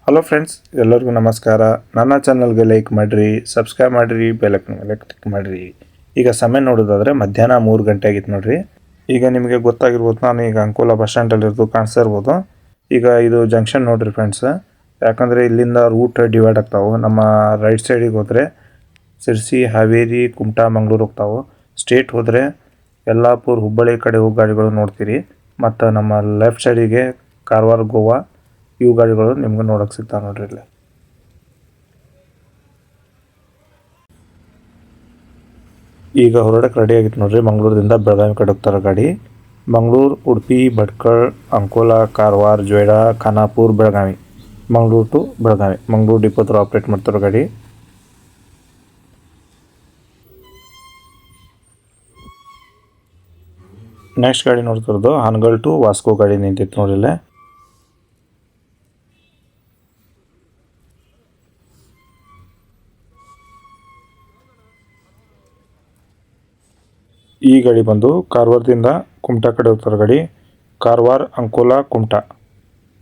Hello friends, ಎಲ್ಲರಿಗೂ ನಮಸ್ಕಾರ. ನನ್ನ ಚಾನಲ್ಗೆ ಲೈಕ್ ಮಾಡಿರಿ, ಸಬ್ಸ್ಕ್ರೈಬ್ ಮಾಡಿರಿ, ಬೆಲ್ ಮೇಲೆ ಕ್ಲಿಕ್ ಮಾಡಿರಿ. ಈಗ ಸಮಯ ನೋಡೋದಾದರೆ ಮಧ್ಯಾಹ್ನ 3 ಗಂಟೆ ಆಗಿತ್ತು ನೋಡ್ರಿ. ಈಗ ನಿಮಗೆ ಗೊತ್ತಾಗಿರ್ಬೋದು, ನಾನು ಈಗ ಅಂಕೋಲಾ ಬಸ್ ಸ್ಟ್ಯಾಂಡಲ್ಲಿರೋದು ಕಾಣಿಸ್ತಾ ಇರ್ಬೋದು. ಈಗ ಇದು ಜಂಕ್ಷನ್ ನೋಡ್ರಿ ಫ್ರೆಂಡ್ಸ್. ಯಾಕಂದರೆ ಇಲ್ಲಿಂದ ರೂಟ್ ಡಿವೈಡ್ ಆಗ್ತಾವೆ. ನಮ್ಮ ರೈಟ್ ಸೈಡಿಗೆ ಹೋದರೆ ಸಿರ್ಸಿ, ಹಾವೇರಿ, ಕುಮಟಾ, ಮಂಗಳೂರು ಹೋಗ್ತಾವೆ. ಸ್ಟ್ರೇಟ್ ಹೋದರೆ ಯಲ್ಲಾಪುರ, ಹುಬ್ಬಳ್ಳಿ ಕಡೆ ಹೋಗಿ ಗಾಡಿಗಳು ನೋಡ್ತೀರಿ. ಮತ್ತು ನಮ್ಮ ಲೆಫ್ಟ್ ಸೈಡಿಗೆ ಕಾರವಾರ, ಗೋವಾ ಇವು ಗಾಡಿಗಳು ನಿಮ್ಗೆ ನೋಡೋಕೆ ಸಿಗ್ತಾವೆ ನೋಡ್ರಿ. ಇಲ್ಲಿ ಈಗ ಹೊರಡಕ್ಕೆ ರೆಡಿ ಆಗಿತ್ತು ನೋಡ್ರಿ. ಮಂಗಳೂರಿಂದ ಬೆಳಗಾವಿ ಕಡೆ ಹೋಗ್ತಾರೆ ಗಾಡಿ. ಮಂಗಳೂರು, ಉಡುಪಿ, ಭಟ್ಕಳ, ಅಂಕೋಲಾ, ಕಾರವಾರ, ಜೊಯ್ಡಾ, ಖಾನಾಪುರ, ಬೆಳಗಾವಿ. ಮಂಗಳೂರು ಟು ಬೆಳಗಾವಿ, ಮಂಗಳೂರು ಡಿಪೋತ್ರ ಆಪ್ರೇಟ್ ಮಾಡ್ತಾರೋ ಗಾಡಿ. ನೆಕ್ಸ್ಟ್ ಗಾಡಿ ನೋಡ್ತಿರೋದು ಹಾನಗಲ್ ಟು ವಾಸ್ಕೋ ಗಾಡಿ ನಿಂತಿತ್ತು ನೋಡ್ರಿ. ಇಲ್ಲೇ ಈ ಗಾಡಿ ಬಂದು ಕಾರವಾರದಿಂದ ಕುಮಟಾ ಕಡೆ ಹೋಗ್ತಾರೆ ಗಾಡಿ. ಕಾರವಾರ, ಅಂಕೋಲಾ, ಕುಮಟಾ,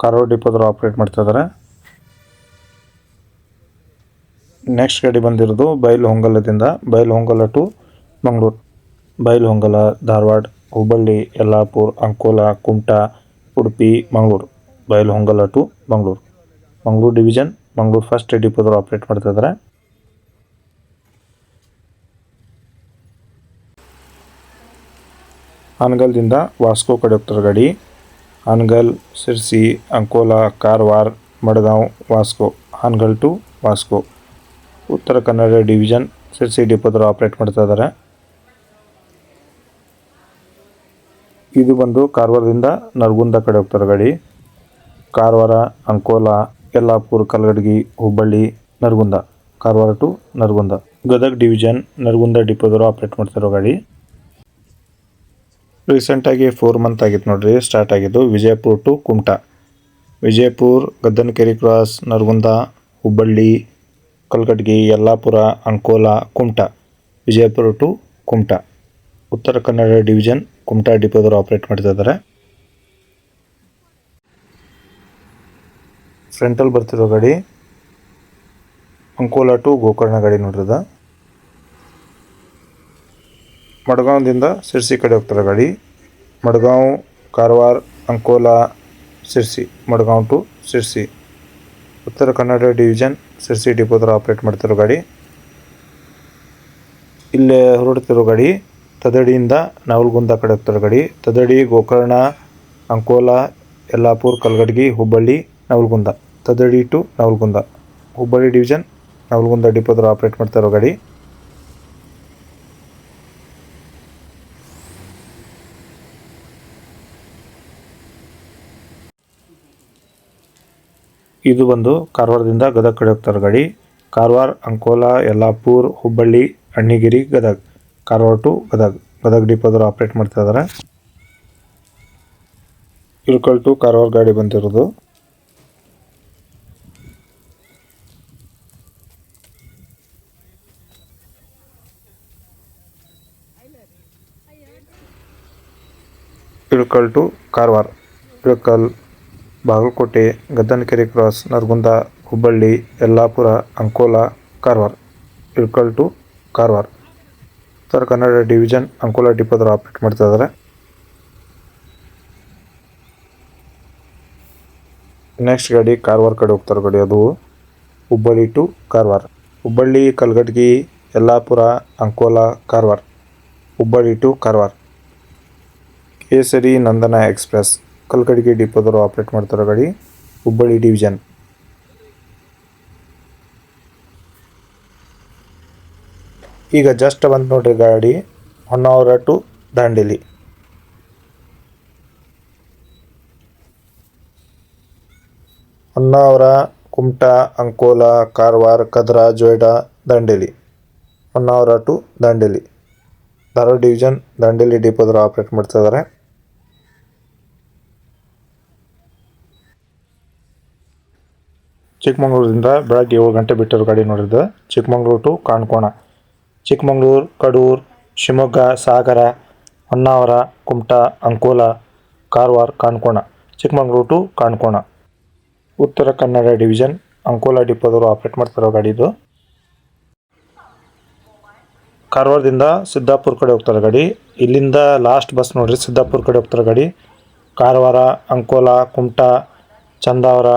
ಕಾರವಾರ ಡಿಪೋದ್ರು ಆಪ್ರೇಟ್ ಮಾಡ್ತಾ ಇದ್ದಾರೆ. ನೆಕ್ಸ್ಟ್ ಗಾಡಿ ಬಂದಿರೋದು ಬೈಲಹೊಂಗಲದಿಂದ Bailhongal to Mangaluru. Bailhongal, Dharwad, Hubballi, Yellapur, Ankola, Kumta, Udupi, Mangaluru. Bailhongal to Mangaluru, Mangaluru division, Mangaluru first ಡಿಪೋದ್ರು ಆಪ್ರೇಟ್ ಮಾಡ್ತಾ ಇದ್ದಾರೆ. ಹಾನಗಲ್ದಿಂದ ವಾಸ್ಕೋ ಕಡೆ ಹೋಗ್ತಾರೆ ಗಾಡಿ. ಹಾನಗಲ್, ಸಿರ್ಸಿ, ಅಂಕೋಲಾ, ಕಾರವಾರ, ಮಡಗಾಂವ್, ವಾಸ್ಕೋ. ಹಾನಗಲ್ ಟು ವಾಸ್ಕೋ, ಉತ್ತರ ಕನ್ನಡ ಡಿವಿಷನ್, ಸಿರ್ಸಿ ಡಿಪೋದ್ರು ಆಪ್ರೇಟ್ ಮಾಡ್ತಾ ಇದ್ದಾರೆ. ಇದು ಬಂದು ಕಾರವಾರದಿಂದ ನರಗುಂದ ಕಡೆ ಹೋಗ್ತಾರೆ ಗಾಡಿ. ಕಾರವಾರ, ಅಂಕೋಲಾ, ಯಲ್ಲಾಪುರ, ಕಲಗಡಗಿ, ಹುಬ್ಬಳ್ಳಿ, ನರಗುಂದ. ಕಾರವಾರ ಟು ನರಗುಂದ, ಗದಗ ಡಿವಿಷನ್, ನರಗುಂದ ಡಿಪೋದ್ರು ಆಪ್ರೇಟ್ ಮಾಡ್ತಿರೋ ಗಾಡಿ. ರೀಸೆಂಟಾಗಿ 4 ಮಂತ್ ಆಗಿತ್ತು ನೋಡ್ರಿ ಸ್ಟಾರ್ಟ್ ಆಗಿದ್ದು. Vijayapura to Kumta, Vijayapura, Gaddanakere cross, Naragund, Hubballi, Kalghatgi, Yellapur, Ankola, Kumta. Vijayapura to Kumta, Uttara Kannada division, Kumta ಡಿಪೋದ್ರು ಆಪ್ರೇಟ್ ಮಾಡ್ತಾ ಇದ್ದಾರೆ. ಫ್ರಂಟಲ್ಲಿ ಬರ್ತಿರೋ ಗಾಡಿ ಅಂಕೋಲಾ ಟು ಗೋಕರ್ಣ ಗಾಡಿ ನೋಡ್ರದ. ಮಡಗಾಂವದಿಂದ ಸಿರ್ಸಿ ಕಡೆ ಹೋಗ್ತಾರೆ ಗಾಡಿ. ಮಡಗಾಂವ್, ಕಾರವಾರ, ಅಂಕೋಲಾ, ಸಿರ್ಸಿ. ಮಡಗಾಂವ್ ಟು ಸಿರ್ಸಿ, ಉತ್ತರ ಕನ್ನಡ ಡಿವಿಷನ್, ಸಿರ್ಸಿ ಡಿಪೋದ್ರ ಆಪ್ರೇಟ್ ಮಾಡ್ತಿರೋ ಗಾಡಿ. ಇಲ್ಲೇ ಹೊರಡ್ತಿರೋ ಗಾಡಿ ತದಡಿಯಿಂದ ನವಲಗುಂದ ಕಡೆ ಹೋಗ್ತಾರೆ ಗಾಡಿ. ತದಡಿ, ಗೋಕರ್ಣ, ಅಂಕೋಲಾ, ಯಲ್ಲಾಪುರ, ಕಲಗಡಗಿ, ಹುಬ್ಬಳ್ಳಿ, ನವಲಗುಂದ. ತದಡಿ ಟು ನವಲಗುಂದ, ಹುಬ್ಬಳ್ಳಿ ಡಿವಿಷನ್, ನವಲಗುಂದ ಡಿಪೋದ್ರ ಆಪ್ರೇಟ್ ಮಾಡ್ತಿರೋ ಗಾಡಿ. ಇದು ಬಂದು ಕಾರವಾರದಿಂದ ಗದಗ ಕಡೆ ಹೋಗ್ತಾರೆ ಗಾಡಿ. ಕಾರವಾರ, ಅಂಕೋಲಾ, ಯಲ್ಲಾಪುರ, ಹುಬ್ಬಳ್ಳಿ, ಅಣ್ಣಿಗಿರಿ, ಗದಗ. ಕಾರವಾರ ಟು ಗದಗ, ಗದಗ ಡಿಪೋದ್ರು ಆಪ್ರೇಟ್ ಮಾಡ್ತಾ ಇದ್ದಾರೆ. ಇಳ್ಕಲ್ ಟು ಕಾರವಾರ ಗಾಡಿ ಬಂದಿರೋದು. Ilkal to Karwar, Ilkal, Bagalkot, Gaddanakere cross, Naragund, Hubballi, Yellapur, Ankola, Karwar. Ilkal to Karwar, Uttara Kannada division, Ankola ಡಿಪೋದ್ರ ಆಪ್ರೇಟ್ ಮಾಡ್ತಾ ಇದ್ದಾರೆ. ನೆಕ್ಸ್ಟ್ ಗಾಡಿ ಕಾರವಾರ ಕಡೆ ಹೋಗ್ತಾರೆ ಗಾಡಿ. ಅದು ಹುಬ್ಬಳ್ಳಿ ಟು ಕಾರವಾರ, ಹುಬ್ಬಳ್ಳಿ, ಕಲಗಡಗಿ, ಯಲ್ಲಾಪುರ, ಅಂಕೋಲಾ, ಕಾರವಾರ. ಹುಬ್ಬಳ್ಳಿ ಟು ಕಾರವಾರ, ಕೇಸರಿ ನಂದನ ಎಕ್ಸ್ಪ್ರೆಸ್, ಕಲಗಡಗಿ ಡಿಪೋದವರು ಆಪ್ರೇಟ್ ಮಾಡ್ತಾರೋ ಗಾಡಿ. ಹುಬ್ಬಳ್ಳಿ ಡಿವಿಷನ್. ಈಗ ಜಸ್ಟ್ ಬಂದು ನೋಡ್ರಿ ಗಾಡಿ Honnavar to Dandeli. Honnavar, Kumta, Ankola, Karwar, Kadra, Joida, Dandeli. Honnavar to Dandeli, Dharwad division, Dandeli ಡಿಪೋದವರು ಆಪ್ರೇಟ್ ಮಾಡ್ತಾ ಇದ್ದಾರೆ. ಚಿಕ್ಕಮಗಳೂರಿಂದ ಬೆಳಗ್ಗೆ 7 ಗಂಟೆ ಬಿಟ್ಟಿರೋ ಗಾಡಿ ನೋಡಿದ್ದು. Chikkamagaluru to Canacona, Chikkamagaluru, Kadur, Shivamogga, Sagar, Honnavar, Kumta, Ankola, Karwar, Canacona. Chikkamagaluru to Canacona, Uttara Kannada division Ankola ಡಿಪೋದವರು ಆಪ್ರೇಟ್ ಮಾಡ್ತಿರೋ ಗಾಡಿ ಇದು. ಕಾರವಾರದಿಂದ ಸಿದ್ದಾಪುರ ಕಡೆ ಹೋಗ್ತಾರೆ ಗಾಡಿ. ಇಲ್ಲಿಂದ ಲಾಸ್ಟ್ ಬಸ್ ನೋಡ್ರಿ, ಸಿದ್ದಾಪುರ ಕಡೆ ಹೋಗ್ತಾರೆ ಗಾಡಿ. ಕಾರವಾರ, ಅಂಕೋಲಾ, ಕುಮಟಾ, ಚಂದಾವರ,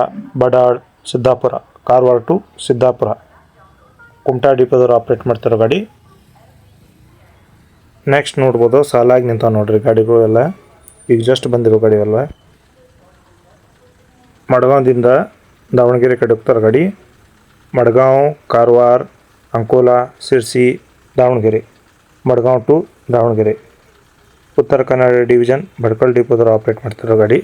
ಬಡಾಳ್, ಸಿದ್ದಾಪುರ, ಕಾರವಾರ ಟು ಸಿದ್ದಾಪುರ ಕುಮಟಾ ಡಿಪೋದವರು ಆಪ್ರೇಟ್ ಮಾಡ್ತಿರೋ ಗಾಡಿ. ನೆಕ್ಸ್ಟ್ ನೋಡ್ಬೋದು ಸಾಲಾಗಿ ನಿಂತಾವ ನೋಡ್ರಿ ಗಾಡಿಗಳು ಎಲ್ಲ. ಈಗ ಜಸ್ಟ್ ಬಂದಿರೋ ಗಾಡಿ ಎಲ್ಲ. ಮಡ್ಗಾಂವ್ದಿಂದ ದಾವಣಗೆರೆ ಕಡೆ ಹೋಗ್ತಾರೆ ಗಾಡಿ. ಮಡ್ಗಾಂವ್, ಕಾರವಾರ, ಅಂಕೋಲಾ, ಸಿರ್ಸಿ, ದಾವಣಗೆರೆ, ಮಡ್ಗಾಂವ್ ಟು ದಾವಣಗೆರೆ. ಉತ್ತರ ಕನ್ನಡ ಡಿವಿಷನ್ ಭಟ್ಕಳ ಡಿಪೋದವರು ಆಪ್ರೇಟ್ ಮಾಡ್ತಿರೋ ಗಾಡಿ.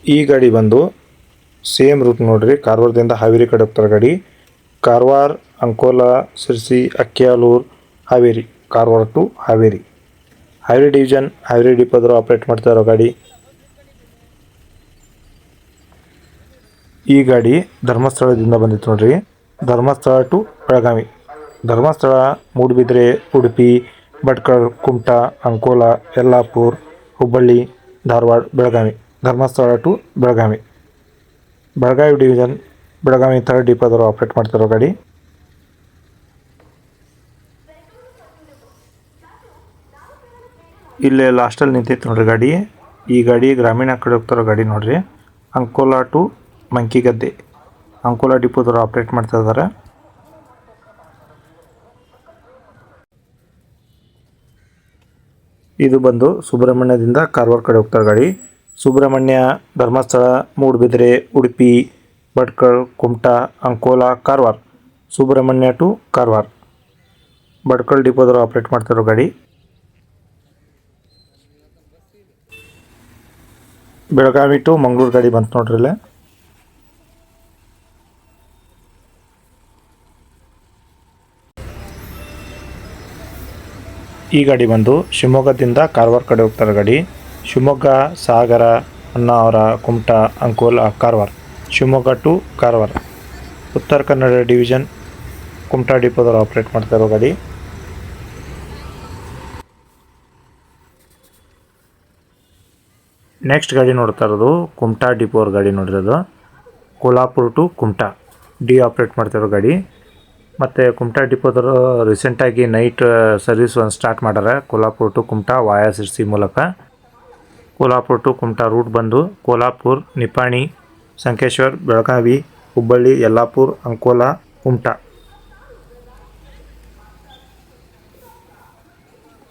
ಈ ಗಾಡಿ ಬಂದು ಸೇಮ್ ರೂಟ್ ನೋಡ್ರಿ, ಕಾರವಾರದಿಂದ ಹಾವೇರಿ ಕಡೆ ಹೋಗ್ತಾರೆ ಗಾಡಿ. ಕಾರವಾರ, ಅಂಕೋಲಾ, ಸಿರ್ಸಿ, ಅಕ್ಕಿಯಾಲೂರು, ಹಾವೇರಿ, ಕಾರವಾರ ಟು ಹಾವೇರಿ. ಹಾವೇರಿ ಡಿವಿಷನ್ ಹಾವೇರಿ ಡಿಪೋದವರು ಆಪ್ರೇಟ್ ಮಾಡ್ತಾ ಇರೋ ಗಾಡಿ. ಈ ಗಾಡಿ ಧರ್ಮಸ್ಥಳದಿಂದ ಬಂದಿತ್ತು ನೋಡ್ರಿ. Dharmasthala to Belagavi. Dharmasthala, Moodbidri, Udupi, Bhatkal, Kumta, Ankola, Yellapur, Hubballi, Dharwad, Belagavi. Dharmasthala to Belagavi. Belagavi division Belagavi third ಡಿಪೋದವರು ಆಪ್ರೇಟ್ ಮಾಡ್ತಿರೋ ಗಾಡಿ. ಇಲ್ಲೇ ಲಾಸ್ಟಲ್ಲಿ ನಿಂತೈತೆ ನೋಡ್ರಿ ಗಾಡಿ. ಈ ಗಾಡಿ ಗ್ರಾಮೀಣ ಕಡೆ ಹೋಗ್ತಾರೋ ಗಾಡಿ ನೋಡ್ರಿ. ಅಂಕೋಲಾ ಟು ಮಂಕಿಗದ್ದೆ ಅಂಕೋಲಾ ಡಿಪೋದವರು ಆಪ್ರೇಟ್ ಮಾಡ್ತಾ ಇದ್ದಾರೆ. ಇದು ಬಂದು ಸುಬ್ರಹ್ಮಣ್ಯದಿಂದ ಕಾರವಾರ ಕಡೆ ಹೋಗ್ತಾರೆ ಗಾಡಿ. ಸುಬ್ರಹ್ಮಣ್ಯ, ಧರ್ಮಸ್ಥಳ, ಮೂಡುಬಿದ್ರೆ, ಉಡುಪಿ, ಭಟ್ಕಳ, ಕುಮಟಾ, ಅಂಕೋಲಾ, ಕಾರವಾರ. ಸುಬ್ರಹ್ಮಣ್ಯ ಟು ಕಾರವಾರ ಭಟ್ಕಳ ಡಿಪೋದವರು ಆಪ್ರೇಟ್ ಮಾಡ್ತಿರೋ ಗಾಡಿ. ಬೆಳಗಾವಿ ಟು ಮಂಗಳೂರು ಗಾಡಿ ಬಂತು ನೋಡ್ರಿ ಇಲ್ಲೇ. ಈ ಗಾಡಿ ಬಂದು ಶಿವಮೊಗ್ಗದಿಂದ ಕಾರವಾರ ಕಡೆ ಹೋಗ್ತಾರೆ ಗಾಡಿ. Shivamogga, Sagar, Honnavar, Kumta, Ankola, Karwar. Shivamogga to Karwar. Uttara Kannada division Kumta ಡಿಪೋದವರು operate ಮಾಡ್ತಾ ಇರೋ ಗಾಡಿ. ನೆಕ್ಸ್ಟ್ ಗಾಡಿ ನೋಡ್ತಾ ಇರೋದು ಕುಮಟಾ ಡಿಪೋ ಅವ್ರ ಗಾಡಿ ನೋಡಿರೋದು. ಕೋಲ್ಹಾಪುರ ಟು ಕುಮಟಾ ಆಪ್ರೇಟ್ ಮಾಡ್ತಿರೋ ಗಾಡಿ. ಮತ್ತು ಕುಮಟಾ ಡಿಪೋದವರು ರೀಸೆಂಟಾಗಿ ನೈಟ್ ಸರ್ವಿಸ್ ಒಂದು ಸ್ಟಾರ್ಟ್ ಮಾಡ್ಯಾರ. ಕೋಲ್ಹಾಪುರ ಟು ಕುಮಟಾ ವಾಯಾ ಸಿರ್ಸಿ ಮೂಲಕ. ಕೋಲ್ಹಾಪುರ ಟು ಕುಮಟಾ ರೂಟ್ ಬಂದು ಕೋಲ್ಹಾಪುರ, ನಿಪ್ಪಾಣಿ, ಸಂಕೇಶ್ವರ್, ಬೆಳಗಾವಿ, ಹುಬ್ಬಳ್ಳಿ, ಯಲ್ಲಾಪುರ, ಅಂಕೋಲಾ, ಕುಮಟಾ.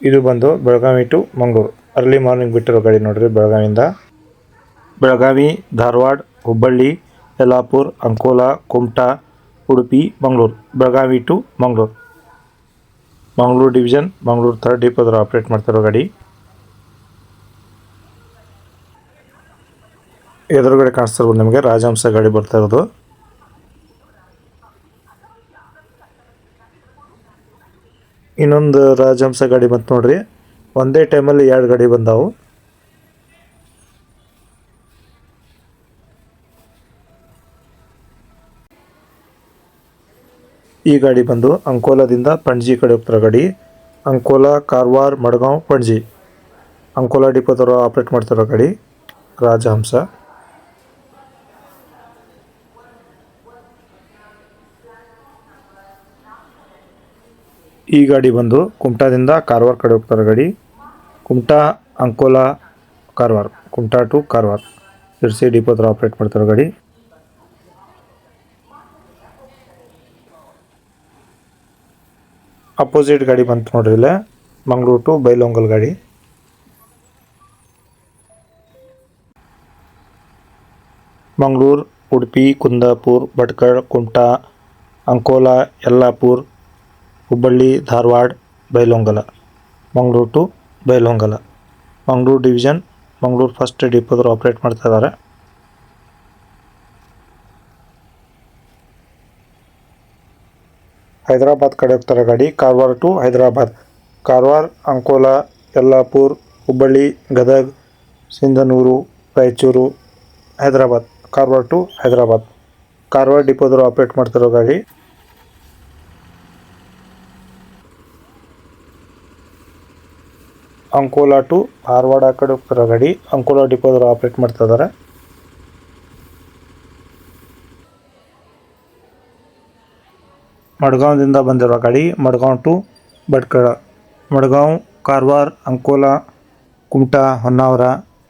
ಇದು ಬಂದು Belagavi to Mangaluru early morning ಬಿಟ್ಟಿರೋ ಗಾಡಿ ನೋಡ್ರಿ. ಬೆಳಗಾವಿಯಿಂದ Belagavi, Dharwad, Hubballi, Yellapur, Ankola, Kumta, Udupi, Mangaluru. Belagavi to Mangaluru. Mangaluru division Mangaluru third ಡಿಪೋದವರು ಆಪ್ರೇಟ್ ಮಾಡ್ತಿರೋ ಗಾಡಿ. ಎದುರುಗಡೆ ಕಾಣಿಸ್ತಿರ್ಬೋದು ನಿಮಗೆ ರಾಜಹಂಸ ಗಾಡಿ ಬರ್ತಾ ಇರೋದು. ಇನ್ನೊಂದು ರಾಜಹಂಸ ಗಾಡಿ ಬಂತು ನೋಡ್ರಿ. ಒಂದೇ ಟೈಮಲ್ಲಿ 2 ಗಾಡಿ ಬಂದಾವು. ಈ ಗಾಡಿ ಬಂದು ಅಂಕೋಲಾದಿಂದ ಪಣಜಿ ಕಡೆ ಹೋಗ್ತಿರೋ ಗಾಡಿ. ಅಂಕೋಲಾ, ಕಾರವಾರ, ಮಡ್ಗಾಂವ್, ಪಣಜಿ. ಅಂಕೋಲಾ ಡಿಪೋದವರು ಆಪ್ರೇಟ್ ಮಾಡ್ತಿರೋ ಗಾಡಿ ರಾಜಹಂಸ. ಈ ಗಾಡಿ ಬಂದು ಕುಮಟಾದಿಂದ ಕಾರವಾರ ಕಡೆ ಹೋಗ್ತಾರೆ ಗಾಡಿ. ಕುಮಟಾ, ಅಂಕೋಲಾ, ಕಾರವಾರ. ಕುಮಟಾ ಟು ಕಾರವಾರ ಸಿರ್ಸಿ ಡಿಪೋದವರು ಆಪ್ರೇಟ್ ಮಾಡ್ತಿರೋ ಗಾಡಿ. ಅಪೋಸಿಟ್ ಗಾಡಿ ಬಂತು ನೋಡ್ರಿ ಇಲ್ಲೇ ಮಂಗಳೂರು ಟು ಬೈಲೊಂಗಲ್ ಗಾಡಿ. Mangaluru, Udupi, Kundapura, Bhatkal, Kumta, Ankola, Yellapur, Hubballi, Dharwad, Bailhongal. Mangaluru to Bailhongal. Mangaluru division Mangaluru first ಡಿಪೋದವರು ಆಪ್ರೇಟ್ ಮಾಡ್ತಾ ಇದ್ದಾರೆ. ಹೈದರಾಬಾದ್ ಕಡೆ ಹೋಗ್ತಾರೆ ಗಾಡಿ. ಕಾರವಾರ ಟು ಹೈದರಾಬಾದ್. ಕಾರವಾರ, ಅಂಕೋಲಾ, ಯಲ್ಲಾಪುರ, ಹುಬ್ಬಳ್ಳಿ, ಗದಗ, ಸಿಂಧನೂರು, ರಾಯಚೂರು, ಹೈದರಾಬಾದ್. ಕಾರವಾರ ಟು ಹೈದರಾಬಾದ್. ಕಾರವಾರ ಡಿಪೋದವರು ಆಪ್ರೇಟ್ ಮಾಡ್ತಿರೋ ಗಾಡಿ. ಅಂಕೋಲಾ ಟು ಧಾರವಾಡ ಆ ಕಡೆ ಹೋಗ್ತಾರ ಗಾಡಿ. ಅಂಕೋಲಾ ಡಿಪೋದವ್ರು ಆಪ್ರೇಟ್ ಮಾಡ್ತಾ ಇದ್ದಾರೆ. ಮಡ್ಗಾಂವ್ದಿಂದ ಬಂದಿರೋ ಗಾಡಿ ಮಡ್ಗಾಂವ್ ಟು ಭಟ್ಕಳ. ಮಡ್ಗಾಂವ್, ಕಾರವಾರ, ಅಂಕೋಲಾ, ಕುಮಟಾ, ಹೊನ್ನಾವರ,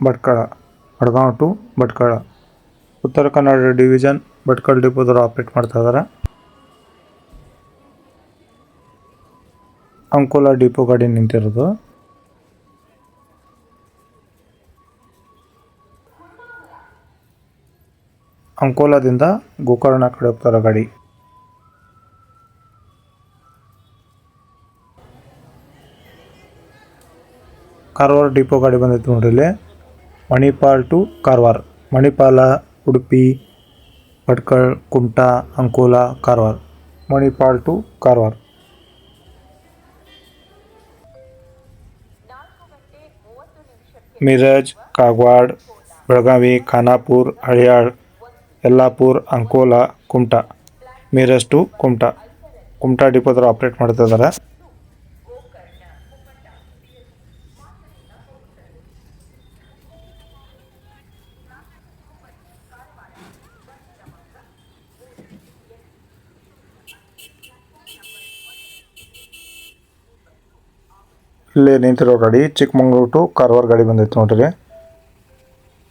ಭಟ್ಕಳ. ಮಡ್ಗಾಂವ್ ಟು ಭಟ್ಕಳ. ಉತ್ತರ ಕನ್ನಡ ಡಿವಿಷನ್ ಭಟ್ಕಳ ಡಿಪೋದವ್ರು ಆಪ್ರೇಟ್ ಮಾಡ್ತಾ ಇದ್ದಾರೆ. ಅಂಕೋಲಾ ಡಿಪೋ ಗಾಡಿ ನಿಂತಿರೋದು. ಅಂಕೋಲಾದಿಂದ ಗೋಕರ್ಣ ಕಡೆ ಹೋಗ್ತಾರ ಗಾಡಿ. ಕಾರವಾರ ಡಿಪೋ ಗಾಡಿ ಬಂದೈತೆ ನೋಡ್ರಿ ಇಲ್ಲಿ. Manipal to Karwar. Manipal, Udupi, Bhatkal, Kumta, Ankola, Karwar. Manipal to Karwar. Miraj, Kagwad, Belagavi, Khanapur, Haliyal, Yellapur, Ankola, Kumta. Miraj to Kumta. Kumta ಡಿಪೋದವ್ರು ಆಪ್ರೇಟ್ ಮಾಡ್ತಾ ಇದ್ದಾರೆ. ಇಲ್ಲೇ ನಿಂತಿರೋ ಗಾಡಿ ಚಿಕ್ಕಮಂಗ್ಳೂರು ಟು ಕಾರವಾರ ಗಾಡಿ ಬಂದೈತೆ ನೋಡ್ರಿ.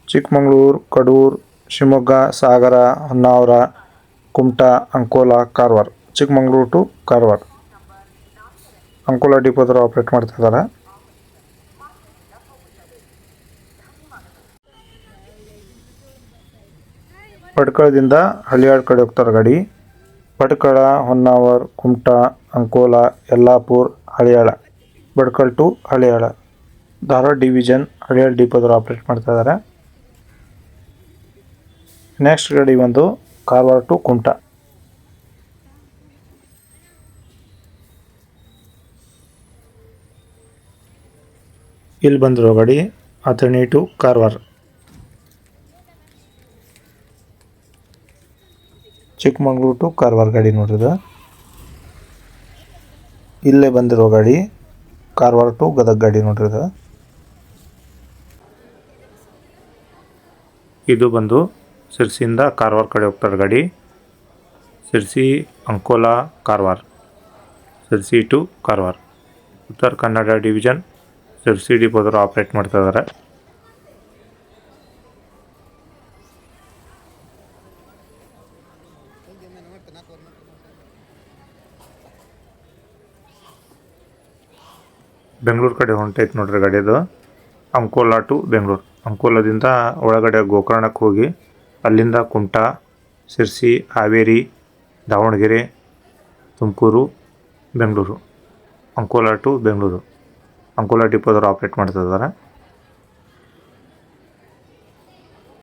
ಚಿಕ್ಕಮಂಗ್ಳೂರು, ಕಡೂರು, ಶಿವಮೊಗ್ಗ, ಸಾಗರ, ಹೊನ್ನಾವರ, ಕುಮಟಾ, ಅಂಕೋಲಾ, ಕಾರವಾರ. ಚಿಕ್ಕಮಂಗ್ಳೂರು ಟು ಕಾರವಾರ. ಅಂಕೋಲಾ ಡಿಪೋದವ್ರು ಆಪ್ರೇಟ್ ಮಾಡ್ತಾ ಇದ್ದಾರೆ. ಭಟ್ಕಳದಿಂದ ಹಳಿಯಾಳ ಕಡೆ ಹೋಗ್ತಾರೆ ಗಾಡಿ. ಭಟ್ಕಳ, ಹೊನ್ನಾವರ, ಕುಮಟಾ, ಅಂಕೋಲಾ, ಯಲ್ಲಾಪುರ, ಹಳಿಯಾಳ. ಭಟ್ಕಳ ಟು ಹಳಿಯಾಳ. ಧಾರವಾಡ ಡಿವಿಷನ್ ಹಳಿಯಾಳ ಡಿಪೋದವ್ರು ಆಪ್ರೇಟ್ ಮಾಡ್ತಾ ಇದ್ದಾರೆ. ನೆಕ್ಸ್ಟ್ ಗಾಡಿ ಬಂದು ಕಾರವಾರ ಟು ಕುಮಟಾ. ಇಲ್ಲಿ ಬಂದಿರೋ ಗಾಡಿ ಅಥಣಿ ಟು ಕಾರವಾರ. ಚಿಕ್ಕಮಂಗ್ಳೂರು ಟು ಕಾರವಾರ ಗಾಡಿ ನೋಡ್ರಿದ. ಇಲ್ಲೇ ಬಂದಿರೋ ಗಾಡಿ ಕಾರವಾರ ಟು ಗದಗ ಗಾಡಿ ನೋಡ್ರಿದ. ಇದು ಬಂದು ಸಿರ್ಸಿಯಿಂದ ಕಾರವಾರ ಕಡೆ ಹೋಗ್ತಾರೆ ಗಾಡಿ. Sirsi, Ankola, Karwar. Sirsi to Karwar. Uttara Kannada division Sirsi ಡಿಪೋದವ್ರು operate ಮಾಡ್ತಾ ಇದ್ದಾರೆ. ಬೆಂಗಳೂರು ಕಡೆ ಹೊಂಟೈತೆ ನೋಡ್ರಿ ಗಾಡಿ ಅದು. ಅಂಕೋಲಾ ಟು ಬೆಂಗಳೂರು. ಅಂಕೋಲಾದಿಂದ ಒಳಗಡೆ ಗೋಕರ್ಣಕ್ಕೆ ಹೋಗಿ ಅಲ್ಲಿಂದ ಕುಮಟಾ, ಸಿರ್ಸಿ, ಹಾವೇರಿ, ದಾವಣಗೆರೆ, ತುಮಕೂರು, ಬೆಂಗಳೂರು. ಅಂಕೋಲಾ ಟು ಬೆಂಗಳೂರು. ಅಂಕೋಲಾ ಡಿಪೋದವ್ರು ಆಪ್ರೇಟ್ ಮಾಡ್ತಾ ಇದ್ದಾರೆ.